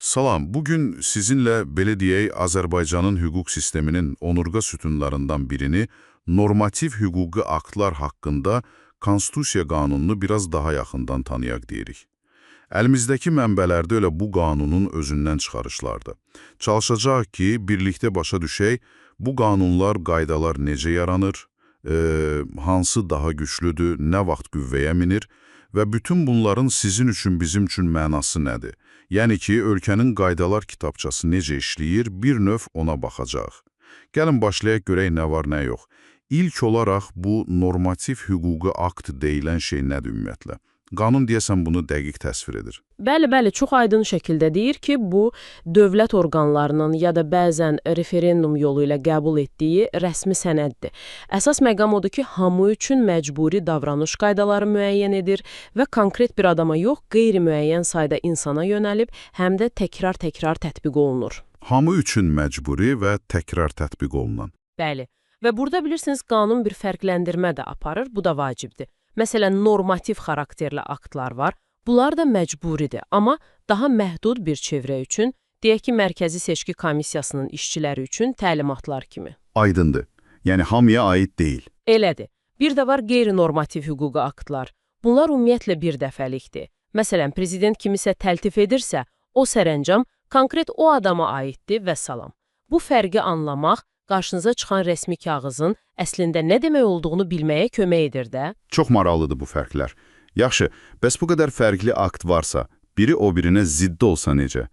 Salam, bugün sizinle belə deyək, Azərbaycanın hüquq sisteminin onurğa sütunlarından birini, normativ hüquqi aktlar haqqında Konstitusiya qanununu biraz daha yaxından tanıyaq deyirik. Əlimizdəki mənbələrdə elə bu qanunun özündən çıxarışlardı. Çalışacaq ki, birlikdə başa düşək, bu qanunlar, qaydalar necə yaranır, hansı daha güclüdür, nə vaxt qüvvəyə minir və bütün bunların sizin üçün, bizim üçün mənası nədir? Yəni ki, ölkənin qaydalar kitabçası necə işləyir, bir növ ona baxacaq. Gəlin başlayaq görək nə var, nə yox. İlk olaraq bu normativ hüquqi akt deyilən şey nədir ümumiyyətlə? Qanun deyəsən bunu dəqiq təsvir edir. Bəli, çox aydın şəkildə deyir ki, bu dövlət orqanlarının ya da bəzən referendum yolu ilə qəbul etdiyi rəsmi sənəddir. Əsas məqam odur ki, hamı üçün məcburi davranış qaydaları müəyyən edir və konkret bir adama yox, qeyri-müəyyən sayda insana yönəlib, həm də təkrar tətbiq olunur. Hamı üçün məcburi və təkrar tətbiq olunan. Bəli, və burada bilirsiniz, qanun bir fərqləndirmə də aparır, bu da vacibdir. Məsələn, normativ xarakterli aktlar var. Bunlar da məcburidir, amma daha məhdud bir çevrə üçün, deyək ki, Mərkəzi Seçki Komissiyasının işçiləri üçün təlimatlar kimi. Aydındır. Yəni hamıya aid deyil. Elədir. Bir də var qeyri-normativ hüquqi aktlar. Bunlar ümumiyyətlə bir dəfəlikdir. Məsələn, prezident kimisə təltif edirsə, o sərəncam konkret o adama aiddir və salam. Bu fərqi anlamaq, qarşınıza çıxan rəsmi kağızın əslində nə demək olduğunu bilməyə kömək edir də. Çox maraqlıdır bu fərqlər. Yaxşı, bəs bu qədər fərqli akt varsa, biri o birinə ziddi olsa necə?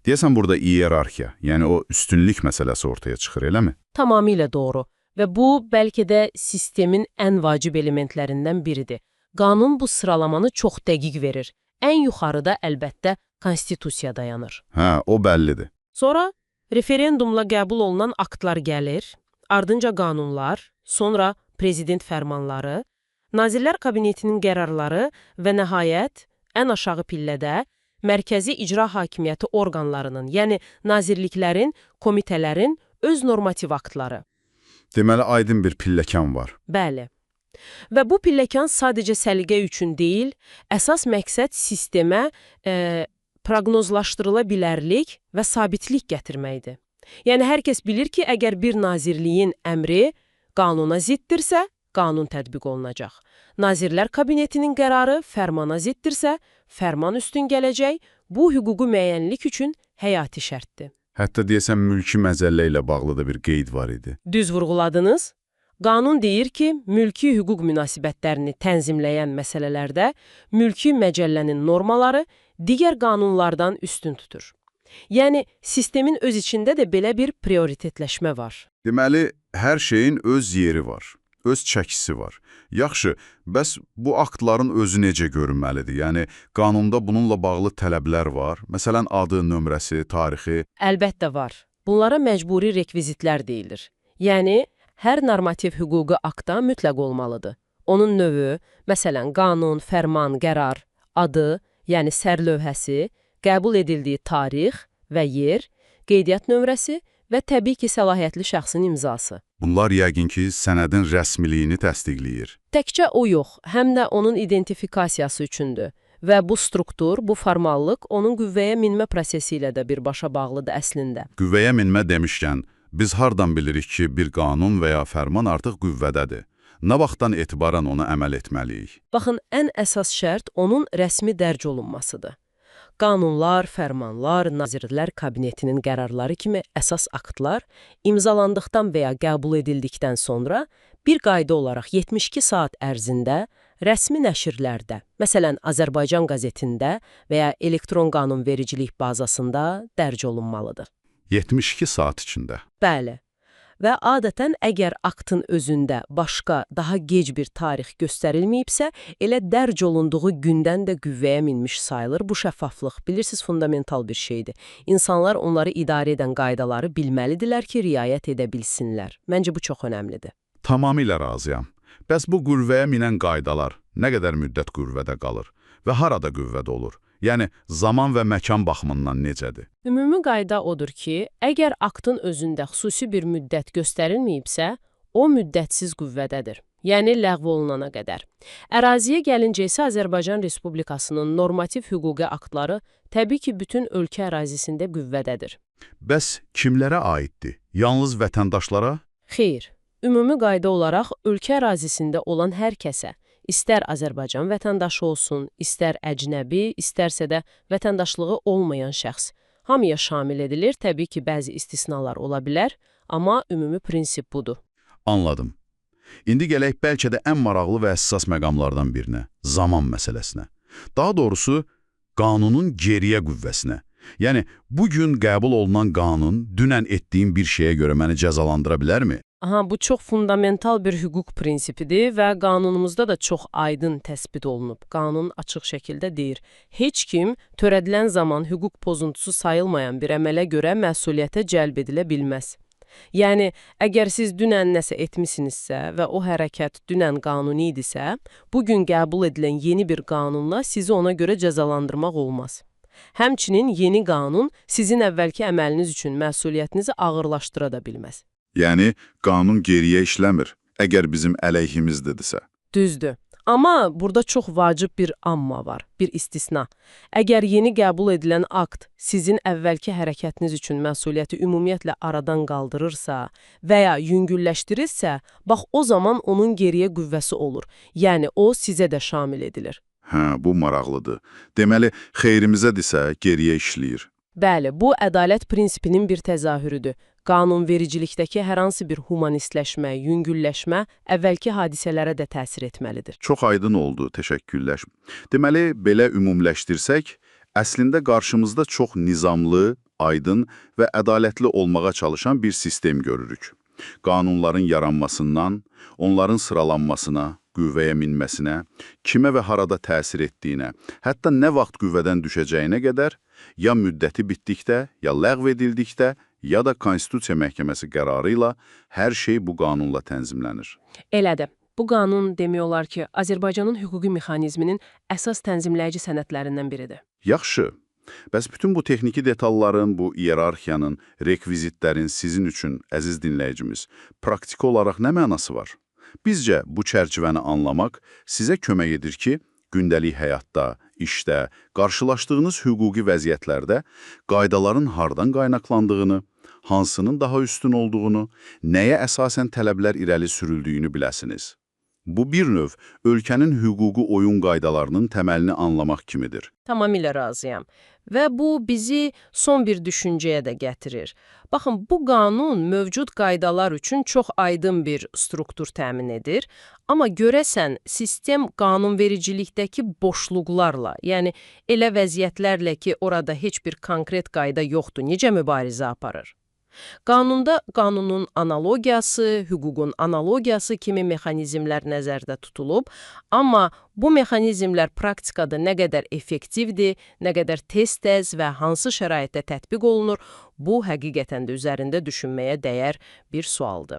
Deyəsən burada iyerarxiya, yəni o üstünlük məsələsi ortaya çıxır, eləmi? Tamamilə doğru. Və bu, bəlkə də sistemin ən vacib elementlərindən biridir. Qanun bu sıralamanı çox dəqiq verir. Ən yuxarıda əlbəttə konstitusiya dayanır. Hə, o bəllidir. Sonra referendumla qəbul olunan aktlar gəlir, ardınca qanunlar, sonra prezident fərmanları, Nazirlər Kabinetinin qərarları və nəhayət, ən aşağı pillədə Mərkəzi İcra Hakimiyyəti orqanlarının, yəni nazirliklərin, komitələrin öz normativ aktları. Deməli, aydın bir pilləkən var. Bəli. Və bu pilləkən sadəcə səliqə üçün deyil, əsas məqsəd sistemə proqnozlaşdırıla bilərlik və sabitlik gətirməkdir. Yəni, hər kəs bilir ki, əgər bir nazirliyin əmri qanuna ziddirsə, qanun tətbiq olunacaq. Nazirlər Kabinetinin qərarı fərmana ziddirsə, fərman üstün gələcək, bu hüquqi müəyyənlik üçün həyati şərtdir. Hətta deyəsən, mülki məzəllə ilə bağlı da bir qeyd var idi. Düz vurğuladınız. Qanun deyir ki, mülki hüquq münasibətlərini tənzimləyən məsələlərdə mülki məcəllənin normaları digər qanunlardan üstün tutur. Yəni, sistemin öz içində də belə bir prioritetləşmə var. Deməli, hər şeyin öz yeri var, öz çəkisi var. Yaxşı, bəs bu aktların özü necə görünməlidir? Yəni, qanunda bununla bağlı tələblər var. Məsələn, adı, nömrəsi, tarixi. Əlbəttə var. Bunlara məcburi rekvizitlər deyilir. Yəni, hər normativ hüquqi akta mütləq olmalıdır. Onun növü, məsələn, qanun, fərman, qərar, adı, yəni sərlövhəsi, qəbul edildiyi tarix və yer, qeydiyyat nömrəsi və təbii ki, səlahiyyətli şəxsin imzası. Bunlar yəqin ki, sənədin rəsmiliyini təsdiqləyir. Təkcə o yox, həm də onun identifikasiyası üçündür. Və bu struktur, bu formallıq onun qüvvəyə minmə prosesi ilə də birbaşa bağlıdır əslində. Qüvvəyə minmə demişkən, biz hardan bilirik ki, bir qanun və ya fərman artıq qüvvədədir? Nə vaxtdan etibarən ona əməl etməliyik? Baxın, ən əsas şərt onun rəsmi dərc olunmasıdır. Qanunlar, fərmanlar, Nazirlər Kabinetinin qərarları kimi əsas aktlar imzalandıqdan və ya qəbul edildikdən sonra bir qayda olaraq 72 saat ərzində rəsmi nəşrlərdə, məsələn, Azərbaycan qəzetində və ya elektron qanunvericilik bazasında dərc olunmalıdır. 72 saat içində. Bəli. Və adətən əgər aktın özündə başqa, daha gec bir tarix göstərilməyibsə, elə dərc olunduğu gündən də qüvvəyə minmiş sayılır. Bu şəffaflıq, bilirsiniz, fundamental bir şeydir. İnsanlar onları idarə edən qaydaları bilməlidirlər ki, riayət edə bilsinlər. Məncə bu çox önəmlidir. Tamamilə razıyam. Bəs bu qüvvəyə minən qaydalar nə qədər müddət qüvvədə qalır və harada qüvvədə olur? Yəni, zaman və məkan baxımından necədir? Ümumi qayda odur ki, əgər aktın özündə xüsusi bir müddət göstərilməyibsə, o müddətsiz qüvvədədir. yəni ləğv olunana qədər. Əraziyə gəlincə isə Azərbaycan Respublikasının normativ hüquqi aktları təbii ki, bütün ölkə ərazisində qüvvədədir. Bəs kimlərə aiddir? Yalnız vətəndaşlara? Xeyr, ümumi qayda olaraq ölkə ərazisində olan hər kəsə, istər Azərbaycan vətəndaşı olsun, istər əcnəbi, istərsə də vətəndaşlığı olmayan şəxs, hamıya şamil edilir. Təbii ki, bəzi istisnalar ola bilər, amma ümumi prinsip budur. Anladım. İndi gələk bəlkə də ən maraqlı və həssas məqamlardan birinə, zaman məsələsinə. Daha doğrusu, qanunun geriyə qüvvəsinə. Yəni, bugün qəbul olunan qanun dünən etdiyim bir şeyə görə məni cəzalandıra bilərmi? Aha, bu çox fundamental bir hüquq prinsipidir və qanunumuzda da çox aydın təsbit olunub. Qanun açıq şəkildə deyir, heç kim törədilən zaman hüquq pozuntusu sayılmayan bir əmələ görə məsuliyyətə cəlb edilə bilməz. Yəni, əgər siz dünən nəsə etmisinizsə və o hərəkət dünən qanuni idisə, bugün qəbul edilən yeni bir qanunla sizi ona görə cəzalandırmaq olmaz. Həmçinin yeni qanun sizin əvvəlki əməliniz üçün məsuliyyətinizi ağırlaşdıra da bilməz. Yəni, qanun geriyə işləmir, əgər bizim əleyhimizdirsə. Düzdür. Amma burada çox vacib bir amma var, bir istisna. Əgər yeni qəbul edilən akt sizin əvvəlki hərəkətiniz üçün məsuliyyəti ümumiyyətlə aradan qaldırırsa və ya yüngülləşdirirsə, bax o zaman onun geriyə qüvvəsi olur. Yəni o sizə də şamil edilir. Hə, bu maraqlıdır. Deməli, xeyrimizədirsə geriyə işləyir. Bəli, bu ədalət prinsipinin bir təzahürüdür. Qanunvericilikdəki hər hansı bir humanistləşmə, yüngülləşmə əvvəlki hadisələrə də təsir etməlidir. Çox aydın oldu, təşəkkürlər. Deməli, belə ümumləşdirsək, əslində qarşımızda çox nizamlı, aydın və ədalətli olmağa çalışan bir sistem görürük. Qanunların yaranmasından, onların sıralanmasına, qüvvəyə minməsinə, kimə və harada təsir etdiyinə, hətta nə vaxt qüvvədən düşəcəyinə qədər, ya müddəti bitdikdə, ya ləğv edildikdə, ya da Konstitusiya Məhkəməsi qərarı ilə hər şey bu qanunla tənzimlənir. Elədir. Bu qanun demək olar ki, Azərbaycanın hüquqi mexanizminin əsas tənzimləyici sənədlərindən biridir. Yaxşı. Bəs bütün bu texniki detalların, bu iyerarxiyanın, rekvizitlərin sizin üçün, əziz dinləyicimiz, praktiki olaraq nə mənası var? Bizcə bu çərçivəni anlamaq sizə kömək edir ki, gündəlik həyatda, işdə, qarşılaşdığınız hüquqi vəziyyətlərdə qaydaların hardan qaynaqlandığını, hansının daha üstün olduğunu, nəyə əsasən tələblər irəli sürüldüyünü biləsiniz. Bu bir növ ölkənin hüquqi oyun qaydalarının təməlini anlamaq kimidir. Tamamilə razıyam. Və bu bizi son bir düşüncəyə də gətirir. Baxın, bu qanun mövcud qaydalar üçün çox aydın bir struktur təmin edir. Amma görəsən, sistem qanunvericilikdəki boşluqlarla, yəni elə vəziyyətlərlə ki, orada heç bir konkret qayda yoxdur, necə mübarizə aparır? Qanunda qanunun analogiyası, hüququn analogiyası kimi mexanizmlər nəzərdə tutulub, amma bu mexanizmlər praktikada nə qədər effektivdir, nə qədər tez-tez və hansı şəraitdə tətbiq olunur, bu həqiqətən də üzərində düşünməyə dəyər bir sualdır.